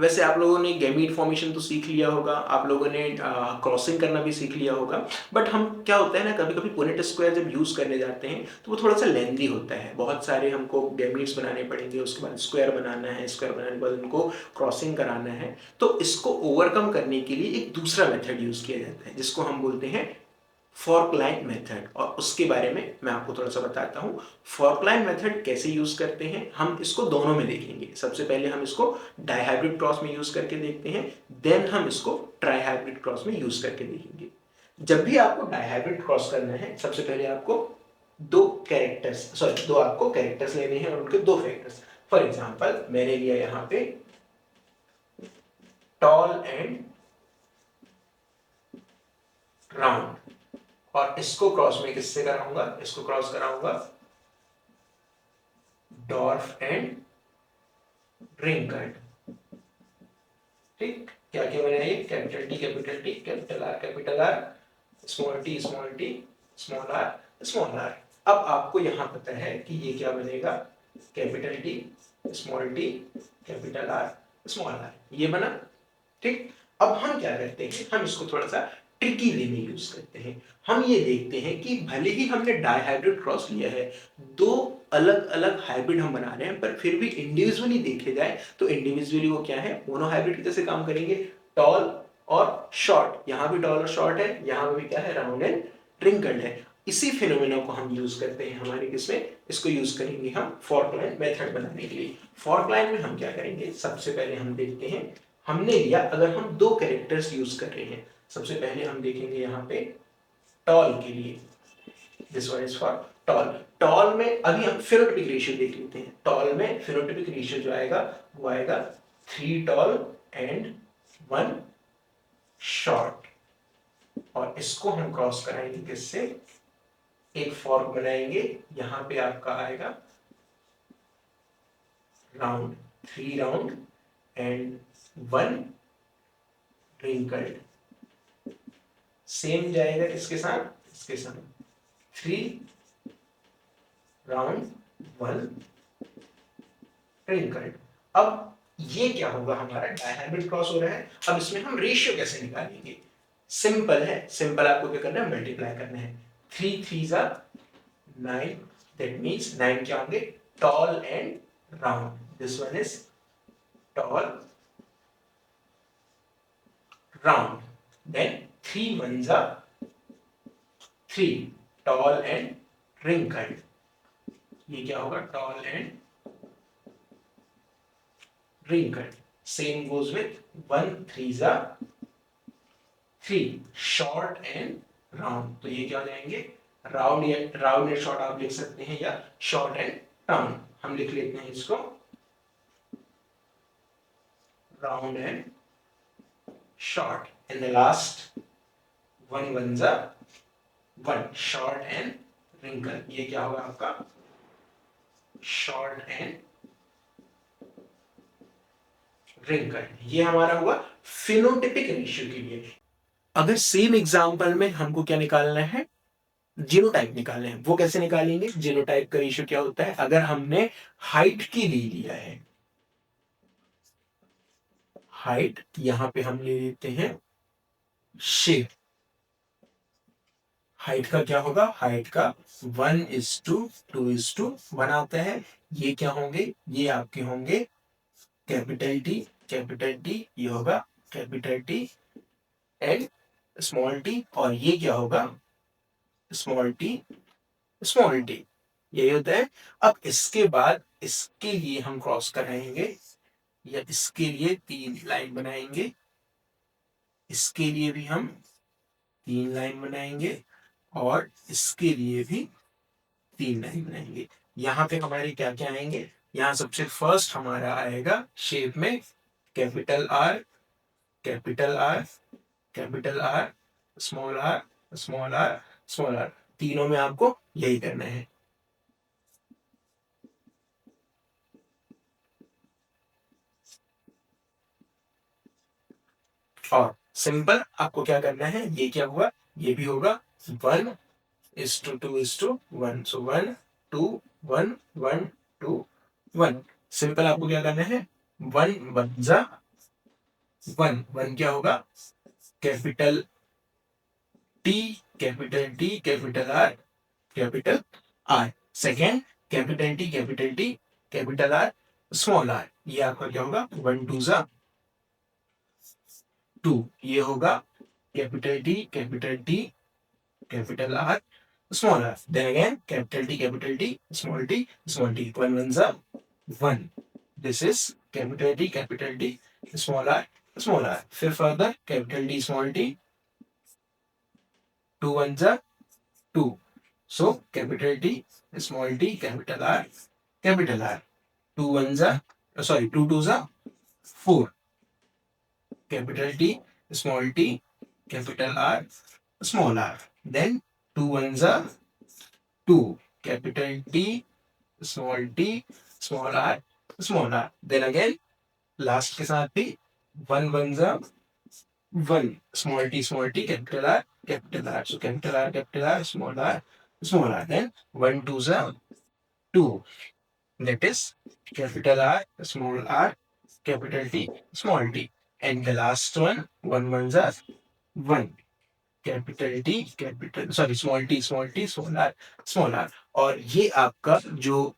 वैसे आप लोगों ने गैमीट फॉर्मेशन तो सीख लिया होगा, आप लोगों ने क्रॉसिंग करना भी सीख लिया होगा, बट हम क्या होता है ना, कभी कभी पुनेट स्क्वायर जब यूज़ करने जाते हैं तो वो थोड़ा सा लेंदी होता है, बहुत सारे हमको गैमीट्स बनाने पड़ेंगे, उसके बाद स्क्वायर बनाना है, स्क्वायर बनाने के बाद उनको क्रॉसिंग कराना है। तो इसको ओवरकम करने के लिए एक दूसरा मेथड यूज़ किया जाता है जिसको हम बोलते हैं फॉर्कलाइन मेथड, और उसके बारे में मैं आपको थोड़ा सा बताता हूँ। फॉर्कलाइन मेथड कैसे यूज करते हैं हम इसको दोनों में देखेंगे। सबसे पहले हम इसको डाइहाइब्रिड क्रॉस में यूज करके देखते हैं, देन हम इसको ट्राइहाइब्रिड क्रॉस में यूज करके देखेंगे। जब भी आपको डाइहाइब्रिड क्रॉस करना है, सबसे पहले आपको दो आपको कैरेक्टर्स लेने हैं और उनके दो फैक्टर्स। फॉर एग्जाम्पल मैंने लिया यहाँ पे टॉल एंड राउंड, और इसको क्रॉस में किससे कराऊंगा, इसको क्रॉस कराऊंगा डॉर्फ एंड रिंकल्ड। ठीक, क्या क्या बना ये, capital T capital T capital R, small T small T small R small R. अब आपको यहां पता है कि ये क्या बनेगा, capital T small T capital R small R, ये बना। ठीक, अब हम क्या करते हैं, हम इसको थोड़ा सा ट्रिकी वे में यूज करते हैं। हम ये देखते हैं कि भले ही हमने डाइहाइब्रिड क्रॉस लिया है, दो अलग अलग हाइब्रिड हम बना रहे हैं, पर फिर भी इंडिविजुअली देखे जाए तो इंडिविजुअली वो क्या है, मोनो हाइब्रिड की जैसे काम करेंगे। टॉल और शॉर्ट, यहाँ भी टॉल और शॉर्ट है, यहाँ भी क्या है, राउंड एंड रिंकल्ड है। इसी फिनोमेना को हम यूज करते हैं हमारे किसमें, इसको यूज करेंगे हम फॉर्कलाइन मेथड बनाने के लिए। फॉर्कलाइन में हम क्या करेंगे, सबसे पहले हम देखते हैं, हमने लिया अगर हम दो कैरेक्टर्स यूज कर रहे हैं, सबसे पहले हम देखेंगे यहाँ पे टॉल के लिए, this one is for tall. Tall में अभी हम फिनोटिपिक रेशियो देख लेते हैं। टॉल में फिनोटिपिक रेशियो जो आएगा वो आएगा 3 टॉल एंड 1 शॉर्ट, और इसको हम क्रॉस कराएंगे किससे, एक फॉर्क बनाएंगे, यहां पे आपका आएगा round, 3 round and 1 wrinkled. Same जाएगा किसके साथ, इसके साथ 3 राउंड 1 रिंकल्ड। अब ये क्या होगा, हमारा डायहाइब्रिड क्रॉस हो रहा है। अब इसमें हम रेशियो कैसे निकालेंगे, सिंपल है, सिंपल आपको क्या करना है, मल्टीप्लाई करना है। 3 3 9, दैट मींस 9 क्या होंगे, tall and round, this one is tall round, then 3 1 3 tall and wrinkled, ये क्या होगा, tall and wrinkled. Same goes with 1 3 3 short and round. तो ये क्या हो जाएंगे, राउंड या शॉर्ट आप लिख सकते हैं, या शॉर्ट एंड राउंड। हम लिख लेते हैं इसको round and short, and the last 1 1 1 short and wrinkle, ये क्या होगा आपका शॉर्ट एंड रिंकल। ये हमारा हुआ फिनोटिपिक रेशियो के लिए। अगर सेम एग्जांपल में हमको क्या निकालना है, जीनोटाइप निकालना है, वो कैसे निकालेंगे, जीनोटाइप का रेशियो क्या होता है, अगर हमने हाइट की ले लिया है, हाइट यहां पे हम ले लेते हैं शेप, हाइट का क्या होगा, हाइट का 1:2:1 आता है। ये क्या होंगे, ये आपके होंगे कैपिटल टी, ये होगा capital T and small T, और ये क्या होगा स्मॉल टी, यही होता है। अब इसके बाद इसके लिए हम क्रॉस कराएंगे, या इसके लिए 3 लाइन बनाएंगे, इसके लिए भी हम 3 लाइन बनाएंगे, और इसके लिए भी 3 लाइन बनाएंगे। यहाँ पे हमारे क्या क्या आएंगे, यहाँ सबसे फर्स्ट हमारा आएगा शेप में capital R capital R capital R small R small R small R, तीनों में आपको यही करना है। और सिंपल आपको क्या करना है, ये क्या हुआ, ये भी होगा 1:2:1, सो 1 2 1 1 2 1। सिंपल आपको क्या करना है, 1 1 जा वन, वन क्या होगा, capital T, capital T, capital R. Second, capital T, capital R, small R. ये आपका क्या होगा, वन टू जा टू। ये होगा capital T, capital R, small R. Then again capital T, small T, one one जा one. This is capital T, small R. फिर further capital T, small T, two one जा two. So capital T, small t, capital R, capital R. Two ones are, sorry, two twos are four. Capital T, small t, capital R, small r. Then two ones are two. Capital T, small r, small r. Then again last के साथ भी one ones are one. Small t, capital R, capital R. So capital R, small r, small r. Then one twos are two. That is capital R, small r, capital T, small t. And the last one, one ones are one. Capital T, capital sorry small T, small R. और ये आपका जो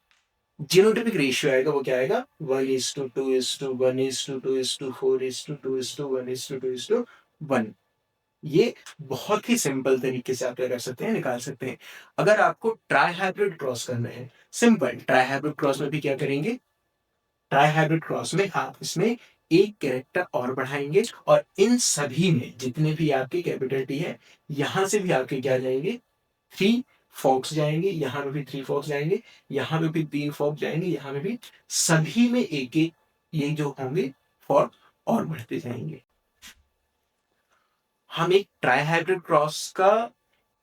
genotypic ratio आएगा वो क्या आएगा, 1:2:1:4:2:1:2 ये बहुत ही सिंपल तरीके से आप क्या कर सकते हैं, निकाल सकते हैं। अगर आपको ट्राई हाइब्रिड क्रॉस करना है, सिंपल, ट्राई हाइब्रिड क्रॉस में भी क्या करेंगे, ट्राई हाइब्रिड क्रॉस में आप इसमें एक कैरेक्टर और बढ़ाएंगे और इन सभी में जितने भी आपके कैपिटल टी है, यहां से भी आपके क्या जाएंगे, थ्री फॉक्स जाएंगे, यहाँ पे भी थ्री फॉक्स जाएंगे, यहाँ पे भी तीन फॉक्स जाएंगे, यहाँ पे भी, सभी में एक एक ये जो होंगे फॉर्क और बढ़ते जाएंगे। हम एक ट्राई हाइब्रिड क्रॉस का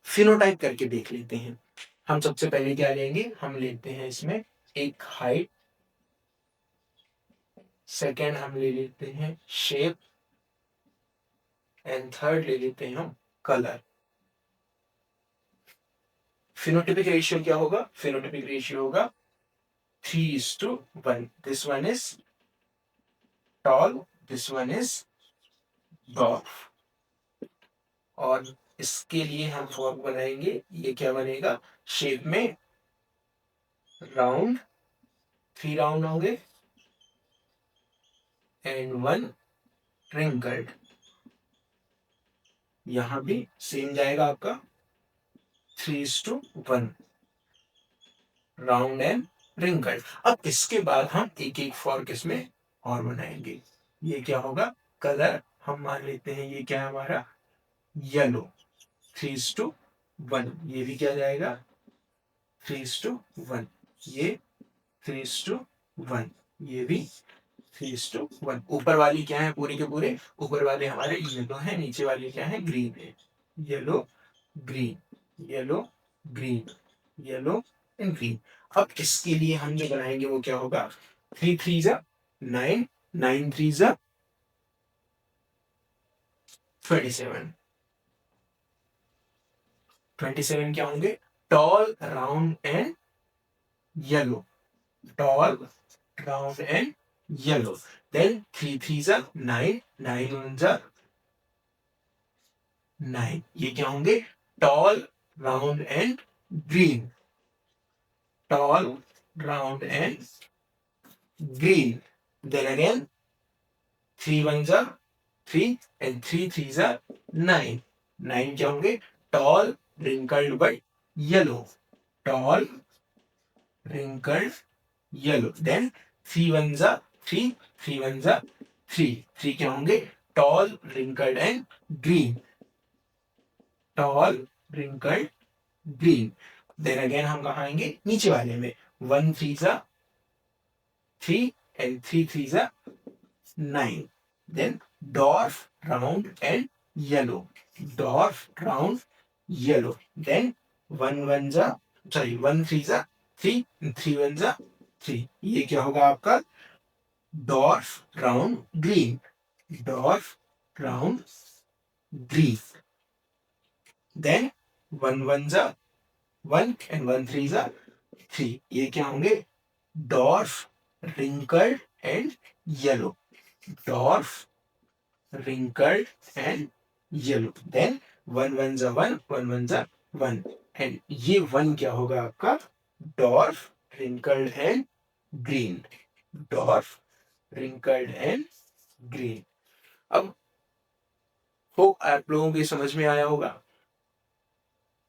फिनोटाइप करके देख लेते हैं। हम सबसे पहले क्या लेंगे, हम लेते हैं इसमें एक हाइट, सेकेंड हम ले लेते हैं शेप, एंड थर्ड ले लेते हैं हम कलर। फिनोटाइपिक रेशियो क्या होगा, फिनोटाइपिक रेशियो होगा 3:1। This one is toll, this one is dwarf. और इसके लिए हम फॉर्म बनाएंगे, ये क्या बनेगा, शेप में राउंड, 3 राउंड होंगे एंड 1 रिंकल्ड। यहां भी सेम जाएगा आपका 3:1 राउंड एंड रिंकल्ड। अब इसके बाद हम एक एक फॉर्क इसमें और बनाएंगे। ये क्या होगा, कलर हम मान लेते हैं, ये क्या है हमारा येलो, 3:1। ये भी क्या जाएगा 3:1, ये 3:1, ये भी 3:1। ऊपर वाली क्या है, पूरे के पूरे ऊपर वाले हमारे येलो है, नीचे वाले क्या है, ग्रीन है। Yellow green, yellow green, yellow and green. अब इसके लिए हम जो बनाएंगे वो क्या होगा, 3 3 9, 9 3 27। 27 क्या होंगे, tall round and yellow, tall round and yellow. Then 3 3 9, 9 1 9। ये क्या होंगे, tall round and green, tall round and green. Then again 3 1 3 and 3 3 9। 9 क्या होंगे, tall wrinkled but yellow, tall wrinkled yellow. Then 3 1 3, 3 1 3। 3 क्या होंगे, tall wrinkled and green, tall wrinkled green. Then again हम कहा आएंगे, नीचे वाले में 1 3 3 and 3 3 9। Then dwarf round and yellow, dwarf round yellow. Then 1 1 sorry 1 3 3, 3 1 3। ये क्या होगा आपका, dwarf round green, dwarf round green. Then 1 1 1 and 1 3 3। ये क्या होंगे, dwarf wrinkled and yellow, dwarf wrinkled and yellow. Then 1 1 जा 1, 1 1 जा 1, and ये 1 क्या होगा आपका? Dwarf, wrinkled and green. Dwarf, wrinkled and green. अब होप आप लोगों को समझ में आया होगा।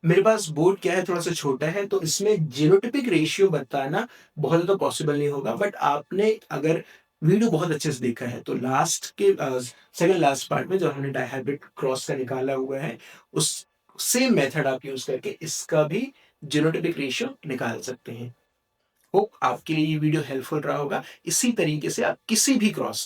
मेरे पास बोर्ड क्या है, थोड़ा सा छोटा है, तो इसमें जीनोटिपिक रेशियो बताना बहुत ज़्यादा पॉसिबल नहीं होगा, बट आपने अगर वीडियो बहुत अच्छे से देखा है तो लास्ट के सेकंड लास्ट पार्ट में जो हमने डायहाइब्रिड क्रॉस का निकाला हुआ है, उस सेम मेथड आप यूज करके इसका भी जीनोटिपिक रेशियो निकाल सकते हैं। होप आपके लिए ये वीडियो हेल्पफुल रहा होगा। इसी तरीके से आप किसी भी क्रॉस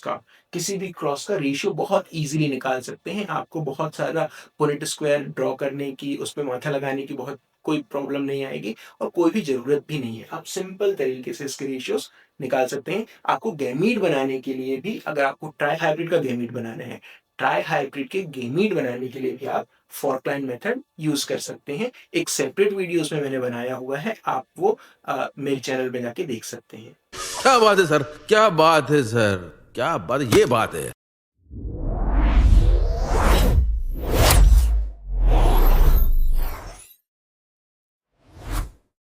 का रेशियो बहुत इजीली निकाल सकते हैं। आपको बहुत सारा पुनेट स्क्वायर ड्रॉ करने की, उस पे माथा लगाने की बहुत कोई प्रॉब्लम नहीं आएगी और कोई भी ज़रूरत भी नहीं है। आप सिंपल तरीके से इसके रेशियोज़ निकाल सकते हैं। आपको गैमीट बनाने के लिए भी, अगर आपको ट्राई हाइब्रिड का गैमीट बनाना है, ट्राई हाइब्रिड के गैमीट बनाने के लिए भी आप फोर्टलाइन मेथड यूज़ कर सकते हैं। एक सेपरेट वीडियो उसमें मैंने बनाया हुआ है, आप वो मेरे चैनल पे जाके देख सकते हैं। क्या बात है सर, क्या बात है सर, क्या बात, ये बात है।